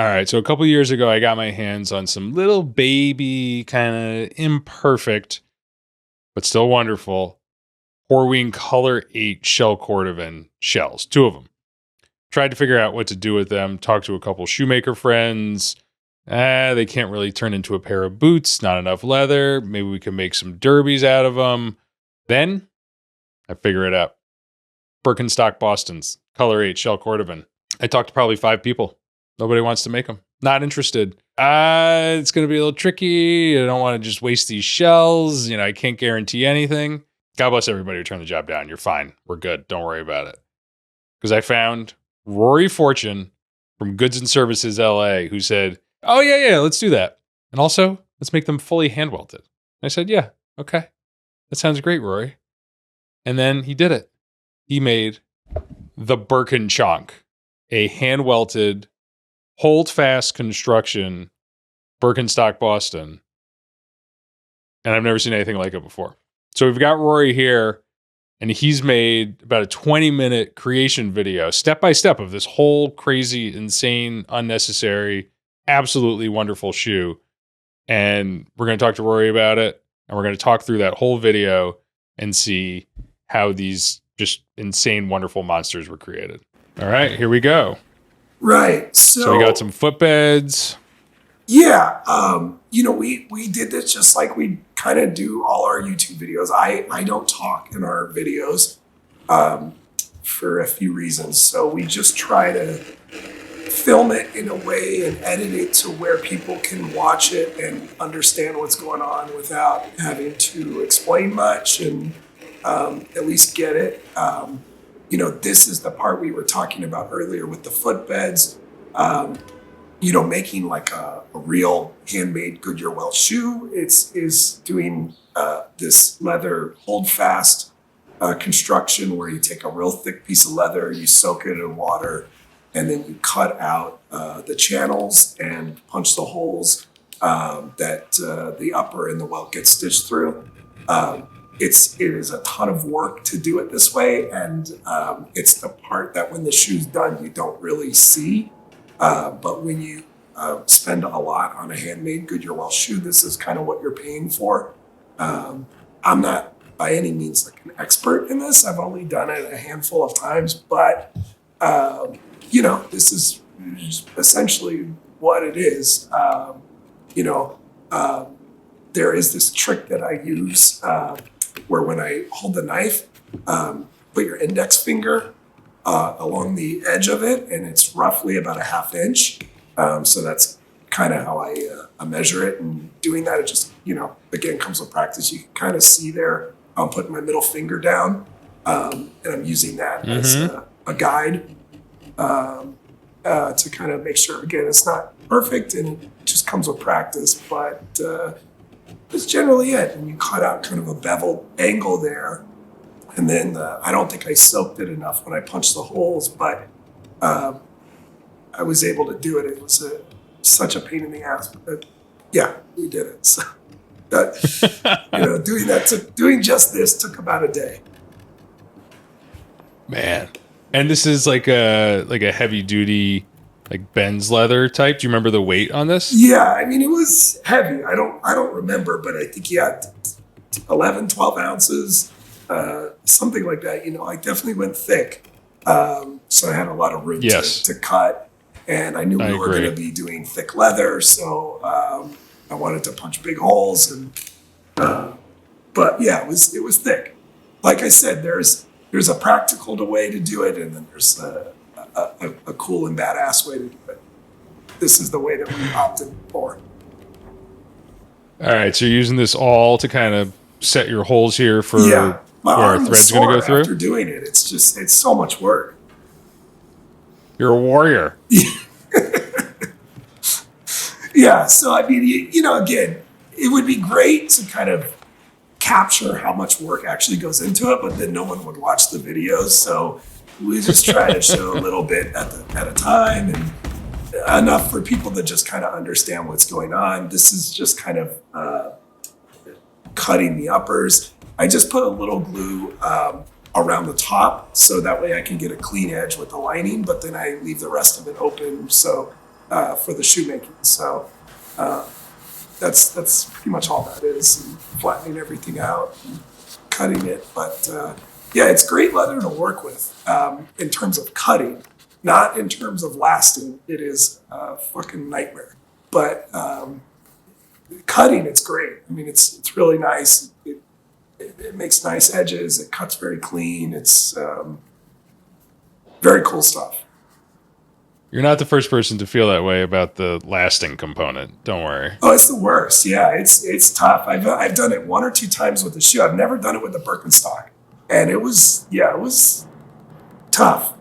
All right. So a couple years ago, I got my hands on some little baby, kind of imperfect, but still wonderful Horween Color 8 shell Cordovan shells, 2 of them. Tried to figure out what to do with them, talked to a couple shoemaker friends. They can't really turn into a pair of boots, not enough leather. Maybe we can make some derbies out of them. Then I figure it out. Birkenstock Bostons, Color 8 shell Cordovan. I talked to probably 5 people. Nobody wants to make them. Not interested. It's going to be a little tricky. I don't want to just waste these shells. I can't guarantee anything. God bless everybody who turned the job down. You're fine. We're good. Don't worry about it. Because I found Rory Fortune from Goods and Services LA who said, oh, yeah, let's do that. And also, let's make them fully hand-welted. I said, yeah, okay. That sounds great, Rory. And then he did it. He made the BirkenCHONK, a hand-welted, hold-fast construction Birkenstock Boston. And I've never seen anything like it before. So we've got Rory here, and he's made about a 20-minute creation video, step-by-step, of this whole crazy, insane, unnecessary, absolutely wonderful shoe. And we're going to talk to Rory about it, and we're going to talk through that whole video and see how these just insane, wonderful monsters were created. All right, here we go. Right. So we got some footbeds. Yeah. We did this just like we kind of do all our YouTube videos. I don't talk in our videos for a few reasons. So we just try to film it in a way and edit it to where people can watch it and understand what's going on without having to explain much and at least get it. This is the part we were talking about earlier with the footbeds. Making like a real handmade Goodyear Welch shoe. Is doing this leather hold fast construction where you take a real thick piece of leather, you soak it in water, and then you cut out the channels and punch the holes that the upper and the welt get stitched through. It is a ton of work to do it this way, and it's the part that when the shoe's done you don't really see. But when you spend a lot on a handmade Goodyear Welch shoe, this is kind of what you're paying for. I'm not by any means like an expert in this. I've only done it a handful of times, but this is essentially what it is. There is this trick that I use where when I hold the knife, put your index finger along the edge of it, and it's roughly about a 1/2 inch. So that's kind of how I measure it. And doing that, it just, again, comes with practice. You can kind of see there, I'm putting my middle finger down, and I'm using that as a guide to kind of make sure, again, it's not perfect and it just comes with practice, but that's generally it. And you cut out kind of a beveled angle there. And then I don't think I soaked it enough when I punched the holes, but I was able to do it. It was such a pain in the ass, but yeah, we did it. So, doing just this took about a day. Man, and this is like a heavy duty, like Ben's leather type. Do you remember the weight on this? Yeah, I mean it was heavy. I don't remember, but I think he had 11, 12 ounces. Something like that. I definitely went thick. So I had a lot of room to cut. And I knew we were going to be doing thick leather. So I wanted to punch big holes. But yeah, it was thick. Like I said, there's a practical way to do it. And then there's a cool and badass way to do it. This is the way that we opted for. All right. So you're using this all to kind of set your holes here for... Yeah. My where arm our thread's going to go through? After doing it, it's so much work. You're a warrior. Yeah. So, I mean, again, it would be great to kind of capture how much work actually goes into it, but then no one would watch the videos. So we just try to show a little bit at a time and enough for people to just kind of understand what's going on. This is just kind of cutting the uppers. I just put a little glue around the top so that way I can get a clean edge with the lining, but then I leave the rest of it open. So for the shoemaking. So that's pretty much all that is, and flattening everything out and cutting it. But yeah, it's great leather to work with in terms of cutting, not in terms of lasting. It is a fucking nightmare. But cutting, it's great. I mean, it's really nice. It makes nice edges. It cuts very clean. It's very cool stuff. You're not the first person to feel that way about the lasting component. Don't worry. Oh, it's the worst. Yeah, it's tough. I've done it 1 or 2 times with the shoe. I've never done it with the Birkenstock, and it was tough.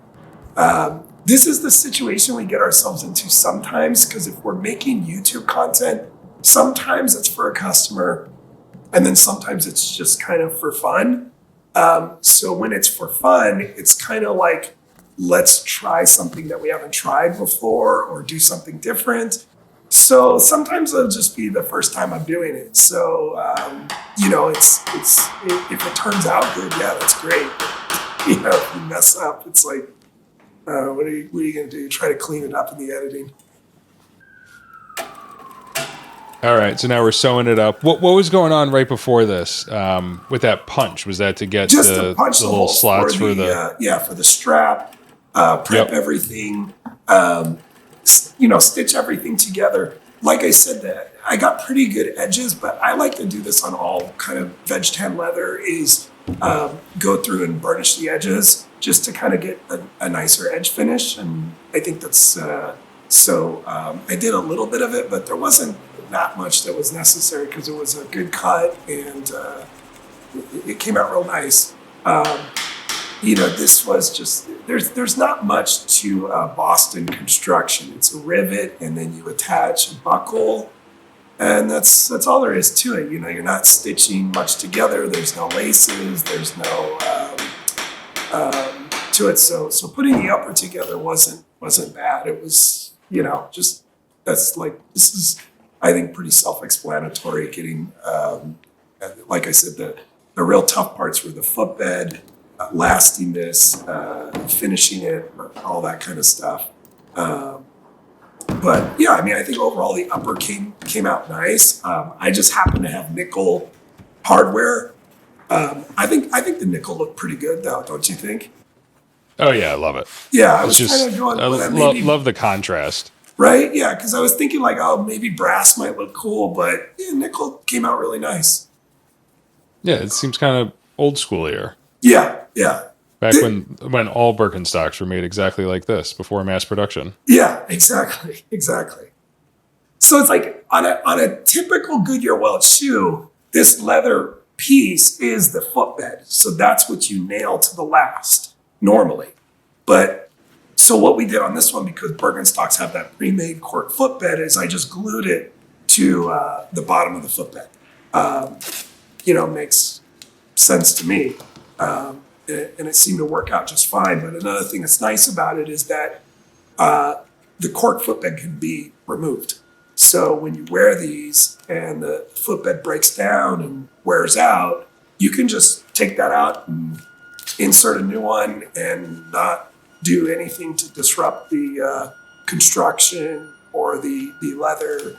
This is the situation we get ourselves into sometimes, because if we're making YouTube content, sometimes it's for a customer, and then sometimes it's just kind of for fun. So when it's for fun, it's kind of like, let's try something that we haven't tried before or do something different. So sometimes it'll just be the first time I'm doing it. So, it's if it turns out good, yeah, that's great. If you mess up, it's like, what are you going to do? Try to clean it up in the editing. All right, so now we're sewing it up. What was going on right before this with that punch? Was that to get Just the to punch the little holes slots for the strap, prep everything, stitch everything together. Like I said, that I got pretty good edges, but I like to do this on all kind of veg tan leather, is go through and burnish the edges just to kind of get a nicer edge finish. And I think that's, I did a little bit of it, but there wasn't that much that was necessary because it was a good cut, and it came out real nice. This was just, there's not much to Boston construction. It's a rivet, and then you attach a buckle, and that's all there is to it. You're not stitching much together. There's no laces. There's no to it. So putting the upper together wasn't bad. It was, just, this is, I think, pretty self-explanatory. Getting, like I said, the real tough parts were the footbed, lasting this, finishing it, all that kind of stuff. But yeah, I mean, I think overall the upper came out nice. I just happen to have nickel hardware. I think the nickel looked pretty good, though, don't you think? Oh yeah, I love it. Yeah, I was kind of going. I love the contrast. Right? Yeah, because I was thinking like, oh, maybe brass might look cool, but yeah, nickel came out really nice. Yeah, it seems kind of old schoolier. Yeah. Back when all Birkenstocks were made exactly like this before mass production. Yeah, exactly. So it's like on a typical Goodyear Welch shoe, this leather piece is the footbed. So that's what you nail to the last normally. But so what we did on this one, because Birkenstocks have that pre-made cork footbed, is I just glued it to the bottom of the footbed. Makes sense to me. And it seemed to work out just fine. But another thing that's nice about it is that the cork footbed can be removed. So when you wear these and the footbed breaks down and wears out, you can just take that out and insert a new one and not do anything to disrupt the construction or the leather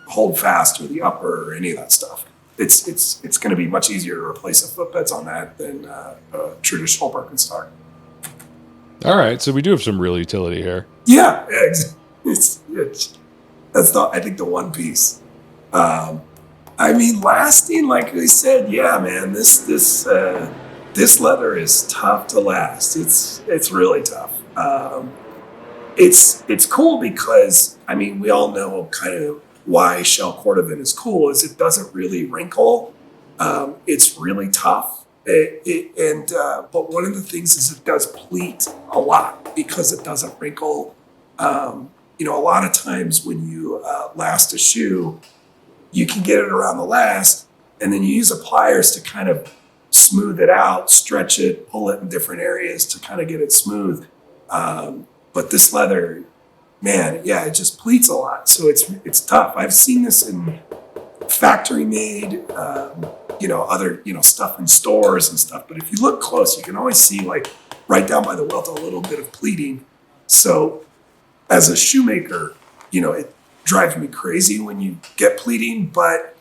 hold fast or the upper or any of that stuff. It's going to be much easier to replace the footbeds on that than a traditional Birkenstock. All right, so we do have some real utility here. Yeah, that's I think the one piece. I mean, lasting, like I said, yeah, man, this leather is tough to last. It's really tough. It's cool because, I mean, we all know kind of why shell Cordovan is cool is it doesn't really wrinkle. It's really tough. But one of the things is it does pleat a lot because it doesn't wrinkle. A lot of times when you last a shoe, you can get it around the last, and then you use the pliers to kind of smooth it out, stretch it, pull it in different areas to kind of get it smooth. But this leather, man, yeah, it just pleats a lot. So it's tough. I've seen this in factory made, other, stuff in stores and stuff. But if you look close, you can always see, like, right down by the welt, a little bit of pleating. So as a shoemaker, it drives me crazy when you get pleating, but,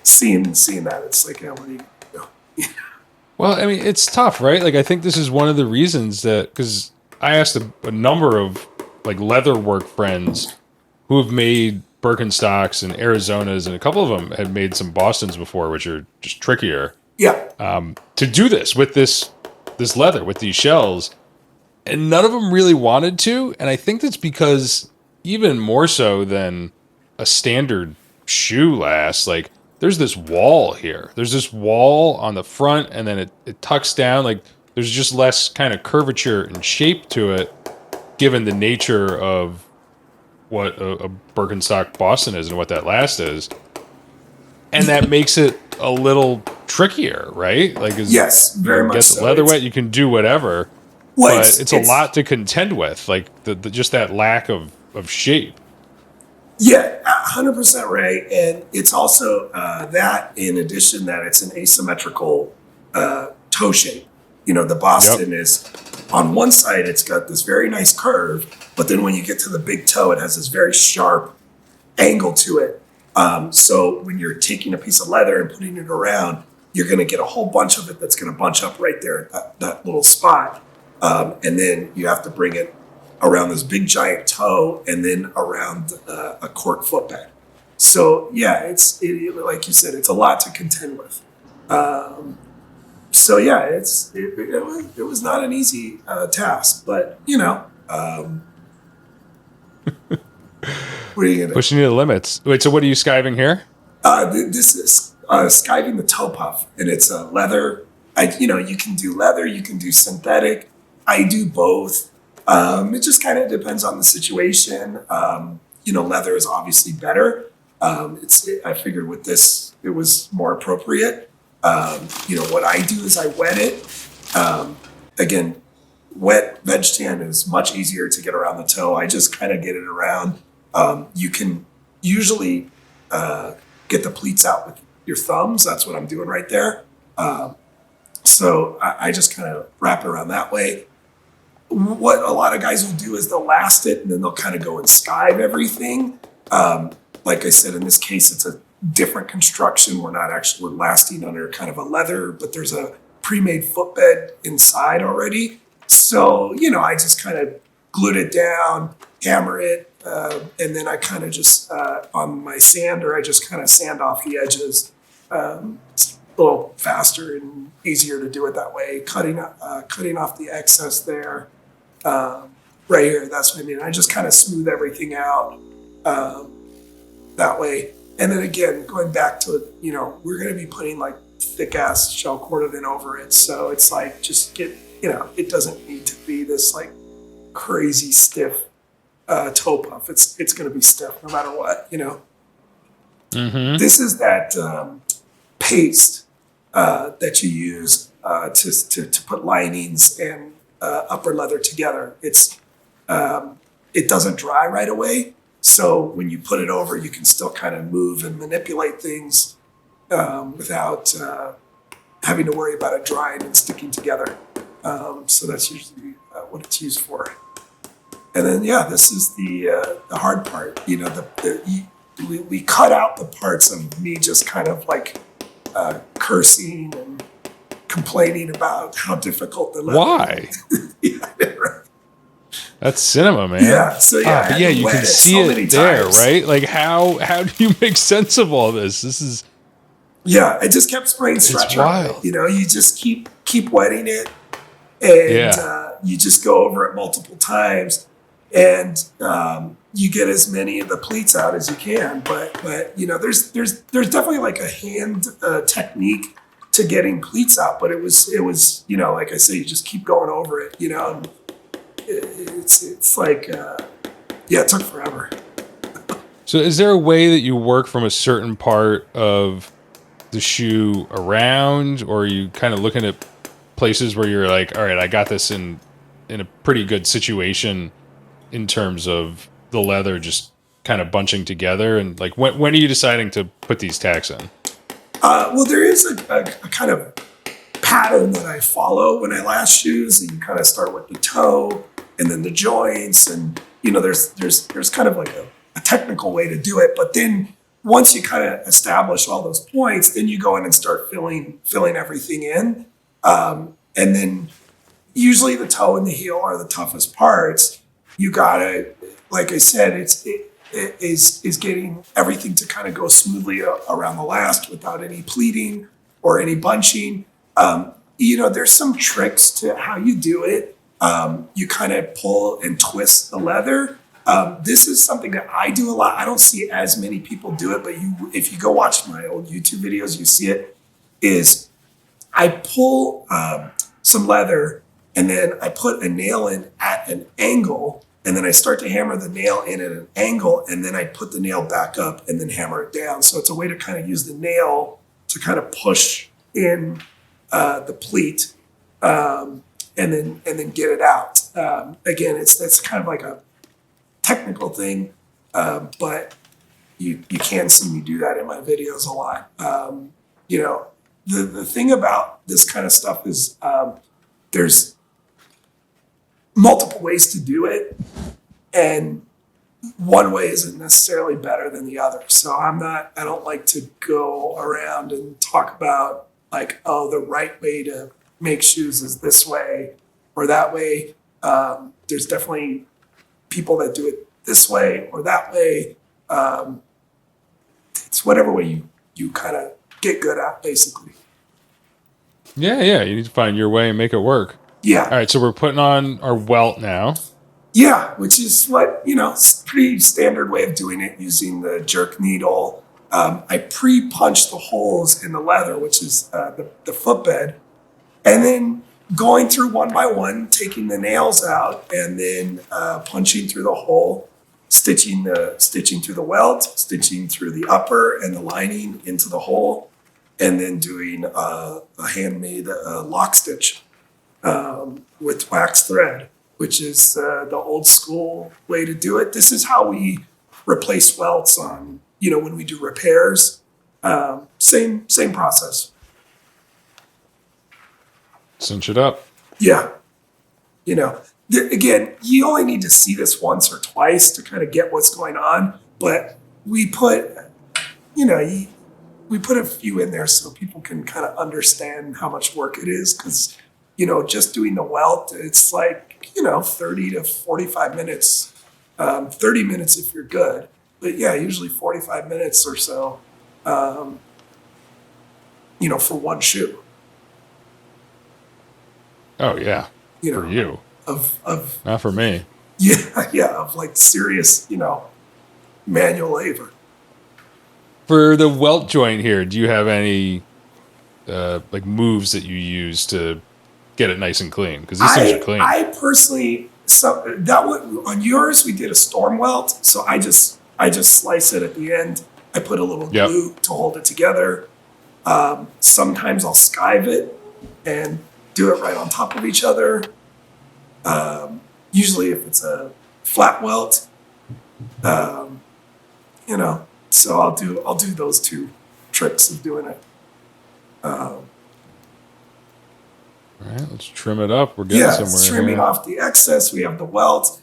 seeing that, it's like, what do you. Well, I mean, it's tough, right? Like, I think this is one of the reasons that, because I asked a number of like leatherwork friends who have made Birkenstocks and Arizonas, and a couple of them had made some Bostons before, which are just trickier. Yeah. To do this with this leather, with these shells, and none of them really wanted to. And I think that's because even more so than a standard shoe lasts, like there's this wall here. There's this wall on the front, and then it tucks down. Like there's just less kind of curvature and shape to it, given the nature of what a Birkenstock Boston is and what that last is. And that makes it a little trickier, right? Like, yes, very much so. Get the leather wet, you can do whatever. Well, but it's a lot to contend with, like the just that lack of shape. Yeah, 100% right. And it's also that, in addition, that it's an asymmetrical toe shape. The Boston is on one side, it's got this very nice curve, but then when you get to the big toe, it has this very sharp angle to it. So when you're taking a piece of leather and putting it around, you're going to get a whole bunch of it that's going to bunch up right there at that little spot. And then you have to bring it around this big giant toe and then around a cork footbed. So yeah, it's like you said, it's a lot to contend with. So yeah, it was not an easy task, but what are you gonna pushing you to the limits? Wait, so what are you skiving here? This is skiving the toe puff, and it's a leather. You can do leather, you can do synthetic. I do both. It just kind of depends on the situation. Leather is obviously better. I figured with this, it was more appropriate. What I do is I wet it. Again, wet veg tan is much easier to get around the toe. I just kind of get it around. You can usually get the pleats out with your thumbs. That's what I'm doing right there. So I just kind of wrap it around that way. What a lot of guys will do is they'll last it and then they'll kind of go and skive everything. Like I said, in this case, it's a different construction. We're lasting under kind of a leather, but there's a pre-made footbed inside already. So, I just kind of glued it down, hammer it, and then I kind of just, on my sander, I just kind of sand off the edges. It's a little faster and easier to do it that way, cutting off the excess there. Right here, that's what I mean. I just kind of smooth everything out that way. And then again, going back to, we're going to be putting like thick ass shell cordovan over it. So it's like, just get, it doesn't need to be this like crazy stiff toe puff. It's going to be stiff no matter what, Mm-hmm. This is that paste that you use to put linings and upper leather together. It doesn't dry right away. So when you put it over, you can still kind of move and manipulate things without having to worry about it drying and sticking together. So that's usually what it's used for. And then, this is the hard part. We cut out the parts of me just kind of like cursing and complaining about how difficult the leather. Why? Right. That's cinema, man. Yeah. So but you can see it there, right? Like how do you make sense of all this? This is I just kept spraying stretch wild. You just keep wetting it, and you just go over it multiple times, and you get as many of the pleats out as you can. But there's definitely like a hand technique to getting pleats out, but it was like I say, you just keep going over it. And it's like it took forever. So is there a way that you work from a certain part of the shoe around, or are you kind of looking at places where you're like, all right, I got this in a pretty good situation in terms of the leather just kind of bunching together? And like, when are you deciding to put these tacks in? Well, there is a kind of pattern that I follow when I last shoes. And you kind of start with the toe and then the joints. And, there's kind of like a technical way to do it. But then once you kind of establish all those points, then you go in and start filling everything in. And then usually the toe and the heel are the toughest parts. You gotta, like I said, it is getting everything to kind of go smoothly around the last without any pleating or any bunching. There's some tricks to how you do it. You kind of pull and twist the leather. This is something that I do a lot. I don't see as many people do it, but if you go watch my old YouTube videos, you see it, is I pull some leather and then I put a nail in at an angle, and then I start to hammer the nail in at an angle, and then I put the nail back up and then hammer it down. So it's a way to kind of use the nail to kind of push in the pleat and then get it out. Again, that's kind of like a technical thing, but you can see me do that in my videos a lot. The thing about this kind of stuff is there's multiple ways to do it, and one way isn't necessarily better than the other. So I don't like to go around and talk about like, oh, the right way to make shoes is this way or that way. There's definitely people that do it this way or that way. It's whatever way you kind of get good at, basically. Yeah. You need to find your way and make it work. Yeah. All right. So we're putting on our welt now. Yeah, which is what, it's a pretty standard way of doing it using the jerk needle. I pre-punch the holes in the leather, which is the footbed, and then going through one by one, taking the nails out, and then punching through the hole, stitching through the welt, stitching through the upper and the lining into the hole, and then doing a handmade lock stitch with wax thread, which is the old school way to do it. This is how we replace welts on, when we do repairs. Same process. Cinch it up. Yeah. Again, you only need to see this once or twice to kind of get what's going on. But we put, we put a few in there so people can kind of understand how much work it is. Because, just doing the welt, it's like, 30 to 45 minutes, 30 minutes if you're good. But yeah, usually 45 minutes or so, for one shoe. Oh yeah, for you. Of Not for me. Yeah, of like serious, manual labor. For the welt joint here, do you have any like moves that you use to get it nice and clean? Because these things are clean. I personally, on yours we did a storm welt, so I just slice it at the end. I put a little glue to hold it together. Sometimes I'll skive it and do it right on top of each other. Usually if it's a flat welt, so I'll do those two tricks of doing it. All right, let's trim it up. We're getting somewhere. Trimming off the excess. We have the welt.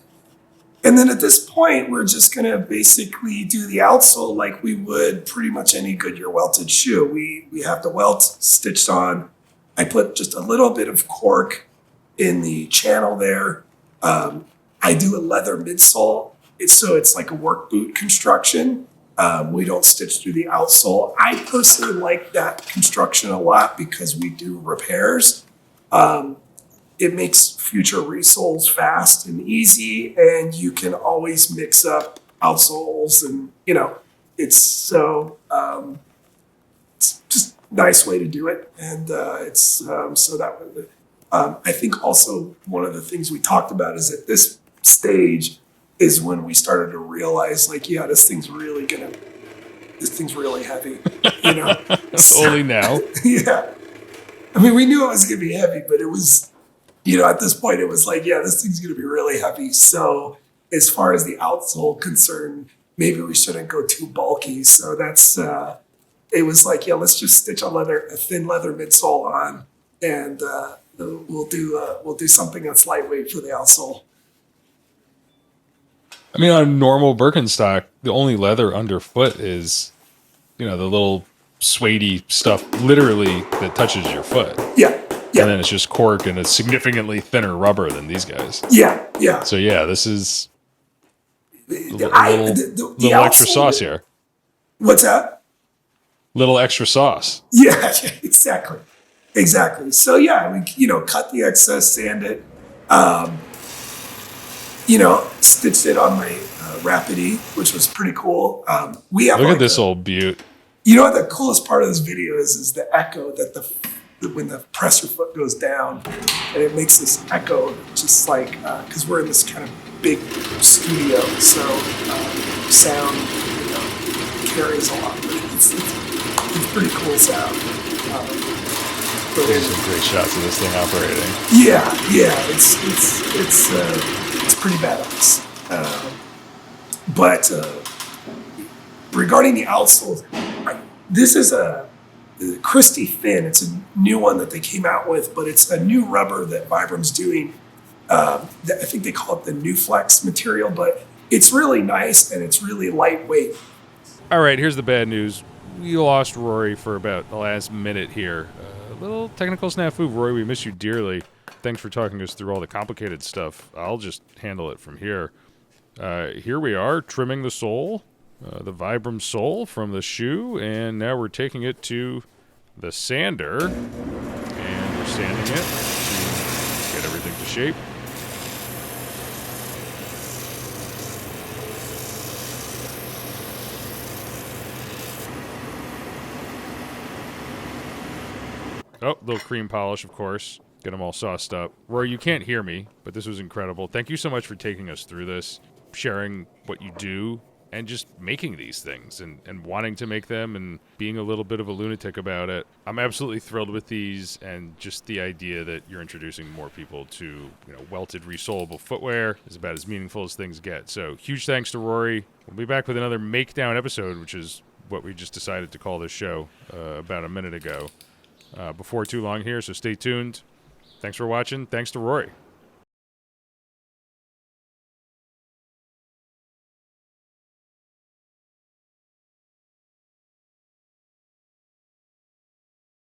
And then at this point, we're just going to basically do the outsole like we would pretty much any Goodyear welted shoe. We have the welt stitched on. I put just a little bit of cork in the channel there. I do a leather midsole. So it's like a work boot construction. We don't stitch through the outsole. I personally like that construction a lot because we do repairs. It makes future resoles fast and easy, and you can always mix up outsoles, and it's just a nice way to do it. And it's so that I think also one of the things we talked about is at this stage is when we started to realize this thing's really heavy, Only now. Yeah. I mean, we knew it was going to be heavy, but it was, at this point, it was like, this thing's going to be really heavy. So as far as the outsole concerned, maybe we shouldn't go too bulky. So that's, it was like, let's just stitch a thin leather midsole on and we'll do something that's lightweight for the outsole. I mean, on a normal Birkenstock, the only leather underfoot is, the little suede stuff, literally, that touches your foot. Yeah. Yeah. And then it's just cork and it's significantly thinner rubber than these guys. Yeah. Yeah. So yeah, this is the little extra sauce here. What's that? Little extra sauce. Yeah, exactly. Exactly. So yeah, we cut the excess, sand it, stitched it on my Rapidie, which was pretty cool. We have Look at this old beaut. You know what the coolest part of this video is the echo that when the presser foot goes down, and it makes this echo, just like because we're in this kind of big studio, so sound carries a lot. It's pretty cool sound. There's some great shots of this thing operating. Yeah, it's pretty badass. But regarding the outsoles, this is a Christy Thin. It's a new one that they came out with, but it's a new rubber that Vibram's doing. I think they call it the New Flex material, but it's really nice and it's really lightweight. All right, here's the bad news. We lost Rory for about the last minute here. A little technical snafu. Rory, we miss you dearly. Thanks for talking us through all the complicated stuff. I'll just handle it from here. Here we are, trimming the sole, the Vibram sole from the shoe, and now we're taking it to the sander, and we're sanding it to get everything to shape. Oh, little cream polish, of course. Get them all sauced up. Rory, you can't hear me, but this was incredible. Thank you so much for taking us through this, sharing what you do, and just making these things and wanting to make them and being a little bit of a lunatic about it. I'm absolutely thrilled with these, and just the idea that you're introducing more people to welted, resolable footwear is about as meaningful as things get. So huge thanks to Rory. We'll be back with another Make Down episode, which is what we just decided to call this show about a minute ago. Before too long here, so stay tuned. Thanks for watching. Thanks to Rory.